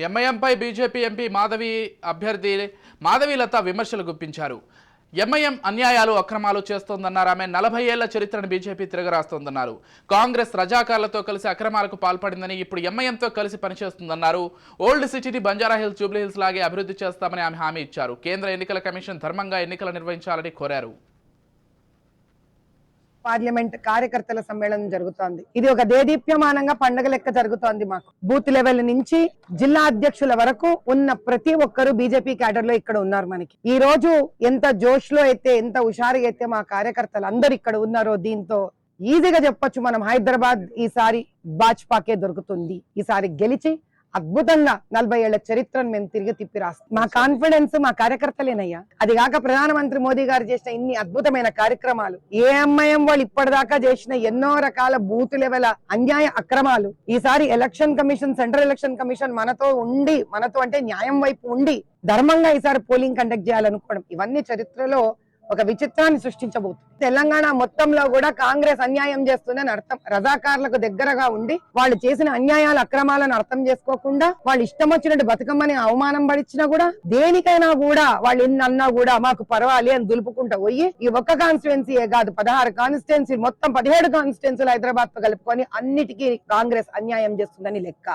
ఎంఐఎంపై BJP MP Madhavilatha విమర్శలు గుప్పించారు. MIM అన్యాయాలు అక్రమాలు చేస్తోందన్నారు. ఆమె 40 ఏళ్ల చరిత్రను బీజేపీ తిరగరాస్తోందన్నారు. కాంగ్రెస్ రజాకార్లతో కలిసి అక్రమాలకు పాల్పడిందని, ఇప్పుడు ఎంఐఎంతో కలిసి పనిచేస్తుందన్నారు. ఓల్డ్ సిటీని బంజారాహిల్స్, జూబ్లీహిల్స్ లాగే అభివృద్ధి చేస్తామని ఆమె హామీ ఇచ్చారు. కేంద్ర ఎన్నికల కమిషన్ ధర్మంగా ఎన్నికలు నిర్వహించాలని కోరారు. పార్లమెంట్ కార్యకర్తల సమ్మేళనం జరుగుతోంది. ఇది ఒక దేదీప్యమానంగా పండుగ లెక్క జరుగుతోంది. మాకు బూత్ లెవెల్ నుంచి జిల్లా అధ్యక్షుల వరకు ఉన్న ప్రతి ఒక్కరు బీజేపీ క్యాడర్ లో ఇక్కడ ఉన్నారు. మనకి ఈ రోజు ఎంత జోష్ లో అయితే, ఎంత హుషారుగా అయితే మా కార్యకర్తలు అందరు ఇక్కడ ఉన్నారో, దీంతో ఈజీగా చెప్పొచ్చు మనం హైదరాబాద్ ఈసారి భాజపాకే దొరుకుతుంది. ఈసారి గెలిచి అద్భుతంగా 40 ఏళ్ల చరిత్రను మేము తిరిగి తిప్పి రాస్తాం. మా కాన్ఫిడెన్స్ మా కార్యకర్తలేనయ్యా. అది కాక ప్రధానమంత్రి మోదీ గారు చేసిన ఇన్ని అద్భుతమైన కార్యక్రమాలు, ఏ ఎంఐఎం వాళ్ళు ఇప్పటిదాకా చేసిన ఎన్నో రకాల బూత్ లెవెల్ అన్యాయ అక్రమాలు, ఈసారి election commission, central election commission మనతో అంటే న్యాయం వైపు ఉండి ధర్మంగా ఈసారి పోలింగ్ కండక్ట్ చేయాలనుకోవడం, ఇవన్నీ చరిత్రలో ఒక విచిత్రాన్ని సృష్టించబోతుంది. తెలంగాణ మొత్తంలో కూడా కాంగ్రెస్ అన్యాయం చేస్తుందని అర్థం. రజాకార్లకు దగ్గరగా ఉండి వాళ్ళు చేసిన అన్యాయాల అక్రమాలను అర్థం చేసుకోకుండా వాళ్ళు ఇష్టం వచ్చినట్టు బతుకమ్మని అవమానం పడిచ్చినా కూడా, దేనికైనా కూడా వాళ్ళు ఎన్నన్నా కూడా మాకు పర్వాలి అని దులుపుకుంటూ పోయి, ఈ ఒక్క కాన్స్టిట్యున్సీయే కాదు 16 కాన్స్టిట్యున్సీ మొత్తం 17 కాన్స్టిట్యున్సీలు హైదరాబాద్ తో కలుపుకొని అన్నిటికీ కాంగ్రెస్ అన్యాయం చేస్తుందని లెక్క.